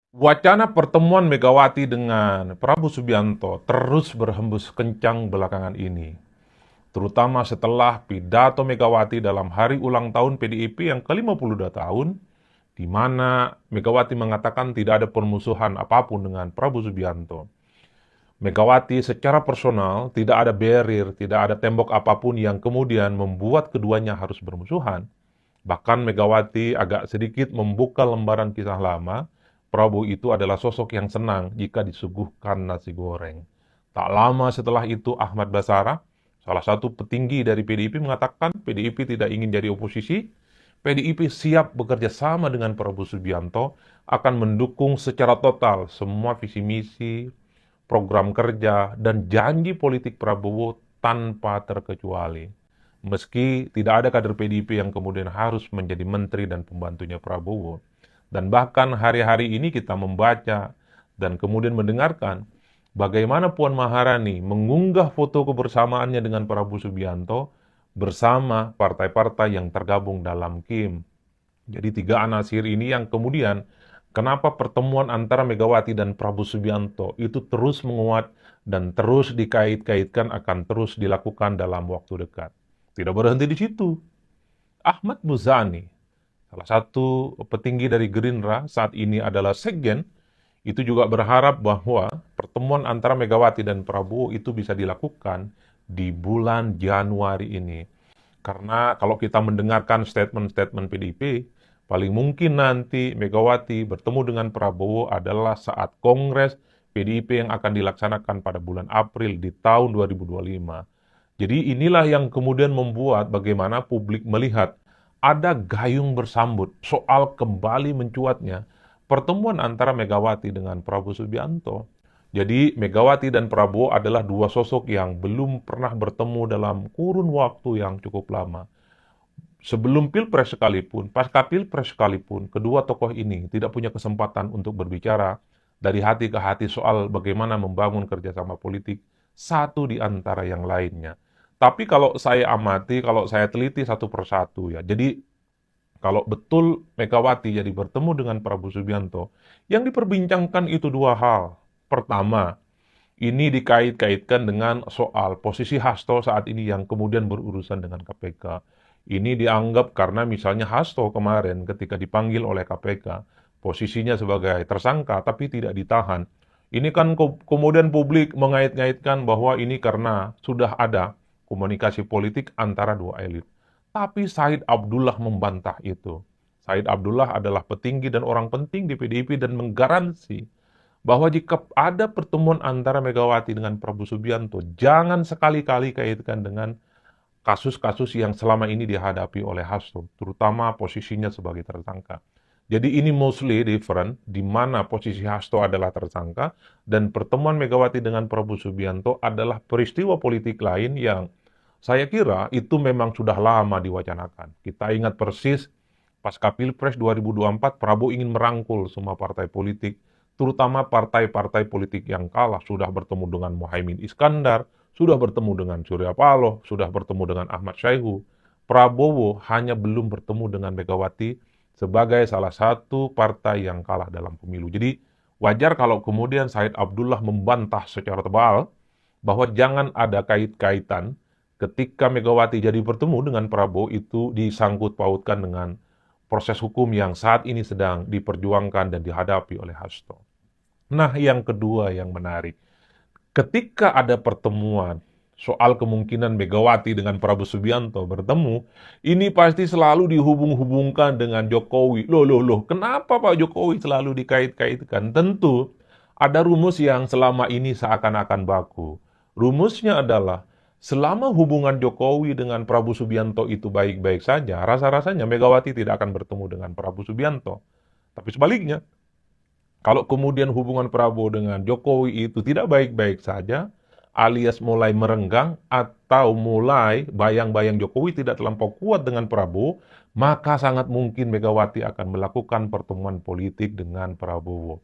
Wacana pertemuan Megawati dengan Prabowo Subianto terus berhembus kencang belakangan ini, terutama setelah pidato Megawati dalam hari ulang tahun PDIP yang ke-52 tahun, di mana Megawati mengatakan tidak ada permusuhan apapun dengan Prabowo Subianto. Megawati secara personal tidak ada barrier, tidak ada tembok apapun yang kemudian membuat keduanya harus bermusuhan. Bahkan Megawati agak sedikit membuka lembaran kisah lama. Prabowo itu adalah sosok yang senang jika disuguhkan nasi goreng. Tak lama setelah itu Ahmad Basara, salah satu petinggi dari PDIP mengatakan PDIP tidak ingin jadi oposisi. PDIP siap bekerja sama dengan Prabowo Subianto akan mendukung secara total semua visi misi, program kerja, dan janji politik Prabowo tanpa terkecuali. Meski tidak ada kader PDIP yang kemudian harus menjadi menteri dan pembantunya Prabowo. Dan bahkan hari-hari ini kita membaca dan kemudian mendengarkan bagaimana Puan Maharani mengunggah foto kebersamaannya dengan Prabowo Subianto bersama partai-partai yang tergabung dalam KIM. Jadi tiga anasir ini yang kemudian kenapa pertemuan antara Megawati dan Prabowo Subianto itu terus menguat dan terus dikait-kaitkan akan terus dilakukan dalam waktu dekat. Tidak berhenti di situ. Ahmad Muzani, salah satu petinggi dari Gerindra, saat ini adalah Sekjen, itu juga berharap bahwa pertemuan antara Megawati dan Prabowo itu bisa dilakukan di bulan Januari ini. Karena kalau kita mendengarkan statement-statement PDIP, paling mungkin nanti Megawati bertemu dengan Prabowo adalah saat Kongres PDIP yang akan dilaksanakan pada bulan April di tahun 2025. Jadi inilah yang kemudian membuat bagaimana publik melihat ada gayung bersambut soal kembali mencuatnya pertemuan antara Megawati dengan Prabowo Subianto. Jadi Megawati dan Prabowo adalah dua sosok yang belum pernah bertemu dalam kurun waktu yang cukup lama. Sebelum Pilpres sekalipun, pasca Pilpres sekalipun, kedua tokoh ini tidak punya kesempatan untuk berbicara dari hati ke hati soal bagaimana membangun kerjasama politik satu di antara yang lainnya. Tapi kalau saya amati, kalau saya teliti satu persatu ya, jadi kalau betul Megawati jadi bertemu dengan Prabowo Subianto, yang diperbincangkan itu dua hal. Pertama, ini dikait-kaitkan dengan soal posisi Hasto saat ini yang kemudian berurusan dengan KPK. Ini dianggap karena misalnya Hasto kemarin ketika dipanggil oleh KPK, posisinya sebagai tersangka tapi tidak ditahan. Ini kan kemudian publik mengait-ngaitkan bahwa ini karena sudah ada komunikasi politik antara dua elit. Tapi Said Abdullah membantah itu. Said Abdullah adalah petinggi dan orang penting di PDIP dan menggaransi bahwa jika ada pertemuan antara Megawati dengan Prabowo Subianto, jangan sekali-kali kaitkan dengan kasus-kasus yang selama ini dihadapi oleh Hasto, terutama posisinya sebagai tersangka. Jadi ini mostly different, di mana posisi Hasto adalah tersangka, dan pertemuan Megawati dengan Prabowo Subianto adalah peristiwa politik lain yang saya kira itu memang sudah lama diwacanakan. Kita ingat persis pasca Pilpres 2024, Prabowo ingin merangkul semua partai politik, terutama partai-partai politik yang kalah, sudah bertemu dengan Muhaimin Iskandar, sudah bertemu dengan Surya Paloh, sudah bertemu dengan Ahmad Syaihu. Prabowo hanya belum bertemu dengan Megawati sebagai salah satu partai yang kalah dalam pemilu. Jadi wajar kalau kemudian Said Abdullah membantah secara tebal bahwa jangan ada kait-kaitan ketika Megawati jadi bertemu dengan Prabowo itu disangkut pautkan dengan proses hukum yang saat ini sedang diperjuangkan dan dihadapi oleh Hasto. Nah, yang kedua yang menarik, ketika ada pertemuan soal kemungkinan Megawati dengan Prabowo Subianto bertemu, ini pasti selalu dihubung-hubungkan dengan Jokowi. Loh, kenapa Pak Jokowi selalu dikait-kaitkan? Tentu ada rumus yang selama ini seakan-akan baku. Rumusnya adalah selama hubungan Jokowi dengan Prabowo Subianto itu baik-baik saja, rasa-rasanya Megawati tidak akan bertemu dengan Prabowo Subianto. Tapi sebaliknya, kalau kemudian hubungan Prabowo dengan Jokowi itu tidak baik-baik saja, alias mulai merenggang atau mulai bayang-bayang Jokowi tidak terlampau kuat dengan Prabowo, maka sangat mungkin Megawati akan melakukan pertemuan politik dengan Prabowo.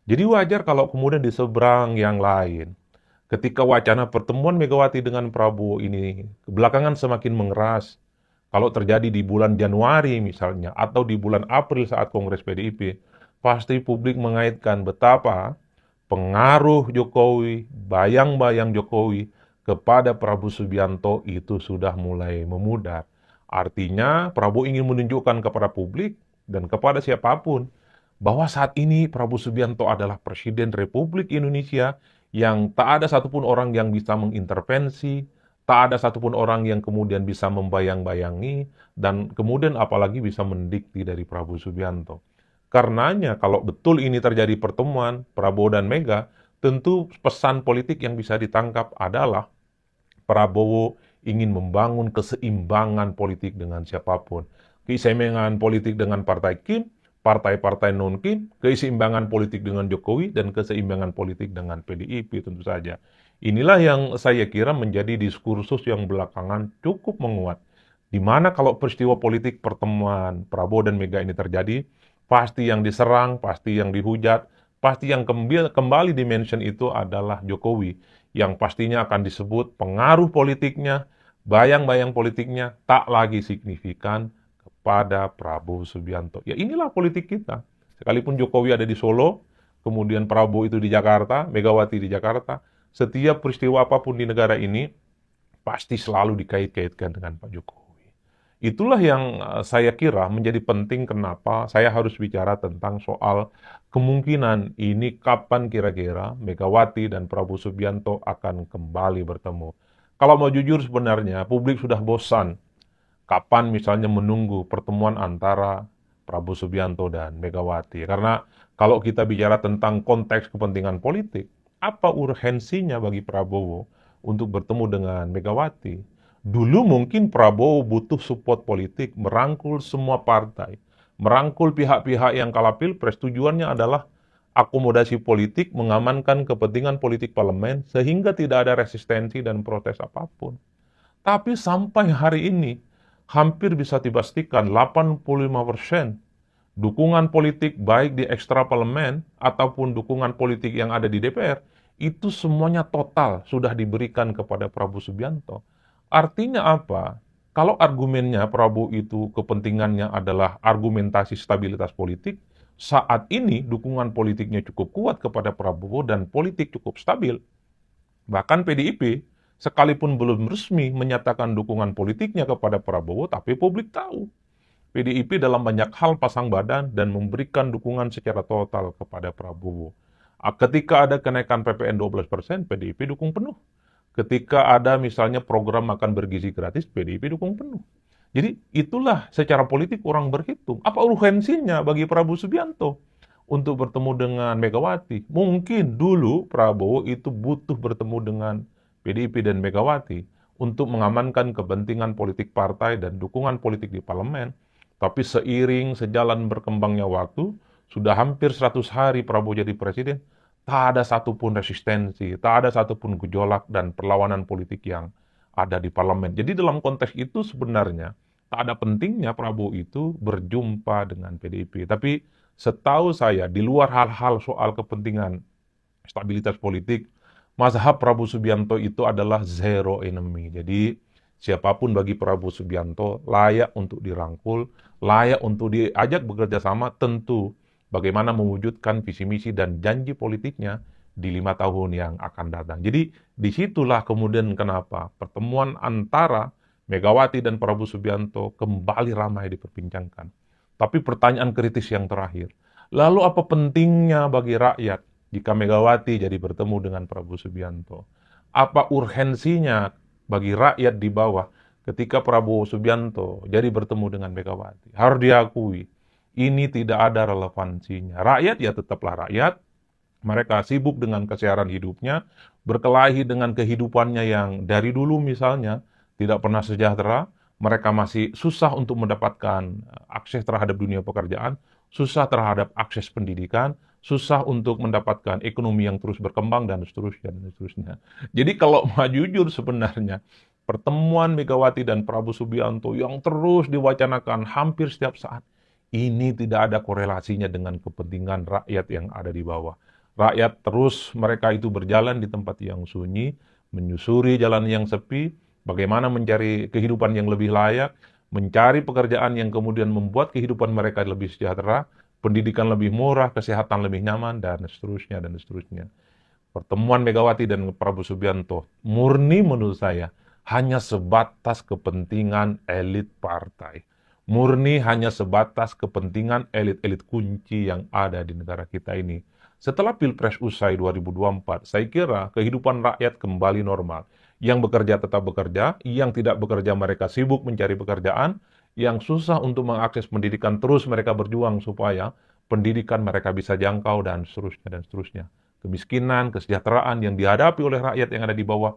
Jadi wajar kalau kemudian di seberang yang lain, ketika wacana pertemuan Megawati dengan Prabowo ini belakangan semakin mengeras, kalau terjadi di bulan Januari misalnya, atau di bulan April saat Kongres PDIP, pasti publik mengaitkan betapa pengaruh Jokowi, bayang-bayang Jokowi kepada Prabowo Subianto itu sudah mulai memudar. Artinya, Prabowo ingin menunjukkan kepada publik dan kepada siapapun bahwa saat ini Prabowo Subianto adalah Presiden Republik Indonesia yang tak ada satupun orang yang bisa mengintervensi, tak ada satupun orang yang kemudian bisa membayang-bayangi, dan kemudian apalagi bisa mendikti dari Prabowo Subianto. Karenanya, kalau betul ini terjadi pertemuan Prabowo dan Mega, tentu pesan politik yang bisa ditangkap adalah Prabowo ingin membangun keseimbangan politik dengan siapapun. Keseimbangan politik dengan partai Kim, partai-partai non-Kim, keseimbangan politik dengan Jokowi, dan keseimbangan politik dengan PDIP tentu saja. Inilah yang saya kira menjadi diskursus yang belakangan cukup menguat. Di mana kalau peristiwa politik pertemuan Prabowo dan Mega ini terjadi, pasti yang diserang, pasti yang dihujat, pasti yang kembali dimention itu adalah Jokowi, yang pastinya akan disebut pengaruh politiknya, bayang-bayang politiknya tak lagi signifikan kepada Prabowo Subianto. Ya inilah politik kita. Sekalipun Jokowi ada di Solo, kemudian Prabowo itu di Jakarta, Megawati di Jakarta, setiap peristiwa apapun di negara ini pasti selalu dikait-kaitkan dengan Pak Jokowi. Itulah yang saya kira menjadi penting kenapa saya harus bicara tentang soal kemungkinan ini kapan kira-kira Megawati dan Prabowo Subianto akan kembali bertemu. Kalau mau jujur sebenarnya publik sudah bosan kapan misalnya menunggu pertemuan antara Prabowo Subianto dan Megawati. Karena kalau kita bicara tentang konteks kepentingan politik, apa urgensinya bagi Prabowo untuk bertemu dengan Megawati? Dulu mungkin Prabowo butuh support politik, merangkul semua partai, merangkul pihak-pihak yang kalah pilpres. Tujuannya adalah akomodasi politik, mengamankan kepentingan politik parlemen, sehingga tidak ada resistensi dan protes apapun. Tapi sampai hari ini, hampir bisa dipastikan 85% dukungan politik baik di ekstra parlemen ataupun dukungan politik yang ada di DPR, itu semuanya total sudah diberikan kepada Prabowo Subianto. Artinya apa? Kalau argumennya Prabowo itu kepentingannya adalah argumentasi stabilitas politik, saat ini dukungan politiknya cukup kuat kepada Prabowo dan politik cukup stabil. Bahkan PDIP, sekalipun belum resmi menyatakan dukungan politiknya kepada Prabowo, tapi publik tahu. PDIP dalam banyak hal pasang badan dan memberikan dukungan secara total kepada Prabowo. Ketika ada kenaikan PPN 12%, PDIP dukung penuh. Ketika ada misalnya program makan bergizi gratis, PDIP dukung penuh. Jadi itulah secara politik orang berhitung. Apa urgensinya bagi Prabowo Subianto untuk bertemu dengan Megawati? Mungkin dulu Prabowo itu butuh bertemu dengan PDIP dan Megawati untuk mengamankan kepentingan politik partai dan dukungan politik di parlemen. Tapi seiring sejalan berkembangnya waktu, sudah hampir 100 hari Prabowo jadi presiden, tak ada satupun resistensi, tak ada satupun gejolak dan perlawanan politik yang ada di parlemen. Jadi dalam konteks itu sebenarnya tak ada pentingnya Prabowo itu berjumpa dengan PDIP. Tapi setahu saya di luar hal-hal soal kepentingan stabilitas politik, mazhab Prabowo Subianto itu adalah zero enemy. Jadi siapapun bagi Prabowo Subianto layak untuk dirangkul, layak untuk diajak bekerja sama, tentu bagaimana mewujudkan visi misi dan janji politiknya di 5 tahun yang akan datang. Jadi disitulah kemudian kenapa pertemuan antara Megawati dan Prabowo Subianto kembali ramai diperbincangkan. Tapi pertanyaan kritis yang terakhir, lalu apa pentingnya bagi rakyat jika Megawati jadi bertemu dengan Prabowo Subianto? Apa urgensinya bagi rakyat di bawah ketika Prabowo Subianto jadi bertemu dengan Megawati? Harus diakui, ini tidak ada relevansinya. Rakyat ya tetaplah rakyat, mereka sibuk dengan keseharian hidupnya, berkelahi dengan kehidupannya yang dari dulu misalnya tidak pernah sejahtera, mereka masih susah untuk mendapatkan akses terhadap dunia pekerjaan, susah terhadap akses pendidikan, susah untuk mendapatkan ekonomi yang terus berkembang, dan seterusnya, dan seterusnya. Jadi kalau mau jujur sebenarnya, pertemuan Megawati dan Prabowo Subianto yang terus diwacanakan hampir setiap saat, ini tidak ada korelasinya dengan kepentingan rakyat yang ada di bawah. Rakyat terus mereka itu berjalan di tempat yang sunyi, menyusuri jalan yang sepi, bagaimana mencari kehidupan yang lebih layak, mencari pekerjaan yang kemudian membuat kehidupan mereka lebih sejahtera, pendidikan lebih murah, kesehatan lebih nyaman, dan seterusnya, dan seterusnya. Pertemuan Megawati dan Prabowo Subianto murni menurut saya hanya sebatas kepentingan elit partai. Murni hanya sebatas kepentingan elit-elit kunci yang ada di negara kita ini. Setelah Pilpres usai 2024, saya kira kehidupan rakyat kembali normal. Yang bekerja tetap bekerja, yang tidak bekerja mereka sibuk mencari pekerjaan, yang susah untuk mengakses pendidikan terus mereka berjuang supaya pendidikan mereka bisa jangkau dan seterusnya dan seterusnya. Kemiskinan, kesejahteraan yang dihadapi oleh rakyat yang ada di bawah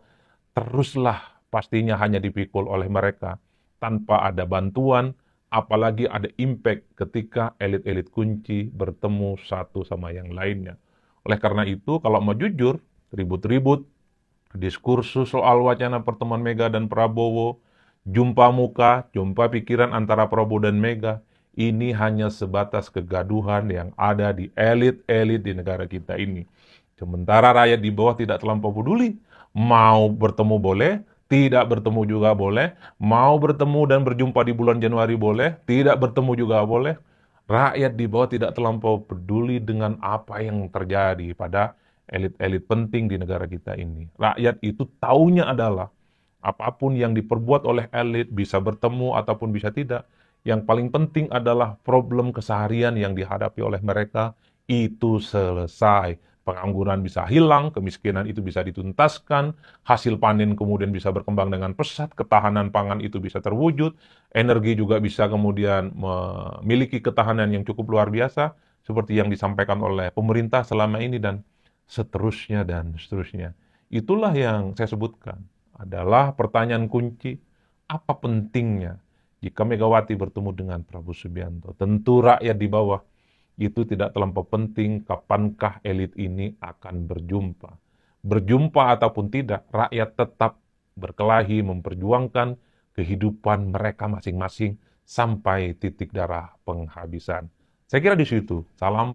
teruslah pastinya hanya dipikul oleh mereka tanpa ada bantuan, apalagi ada impact ketika elit-elit kunci bertemu satu sama yang lainnya. Oleh karena itu, kalau mau jujur, ribut-ribut, diskursus soal wacana pertemuan Mega dan Prabowo, jumpa muka, jumpa pikiran antara Prabowo dan Mega, ini hanya sebatas kegaduhan yang ada di elit-elit di negara kita ini. Sementara rakyat di bawah tidak terlampau peduli. Mau bertemu boleh, tidak bertemu juga boleh. Mau bertemu dan berjumpa di bulan Januari boleh, tidak bertemu juga boleh. Rakyat di bawah tidak terlampau peduli dengan apa yang terjadi pada elit-elit penting di negara kita ini. Rakyat itu taunya adalah apapun yang diperbuat oleh elit bisa bertemu ataupun bisa tidak. Yang paling penting adalah problem keseharian yang dihadapi oleh mereka itu selesai. Pengangguran bisa hilang, kemiskinan itu bisa dituntaskan, hasil panen kemudian bisa berkembang dengan pesat, ketahanan pangan itu bisa terwujud, energi juga bisa kemudian memiliki ketahanan yang cukup luar biasa, seperti yang disampaikan oleh pemerintah selama ini dan seterusnya dan seterusnya. Itulah yang saya sebutkan adalah pertanyaan kunci, apa pentingnya jika Megawati bertemu dengan Prabowo Subianto? Tentu rakyat di bawah itu tidak terlampau penting kapankah elit ini akan berjumpa. Berjumpa ataupun tidak, rakyat tetap berkelahi memperjuangkan kehidupan mereka masing-masing sampai titik darah penghabisan. Saya kira di situ. Salam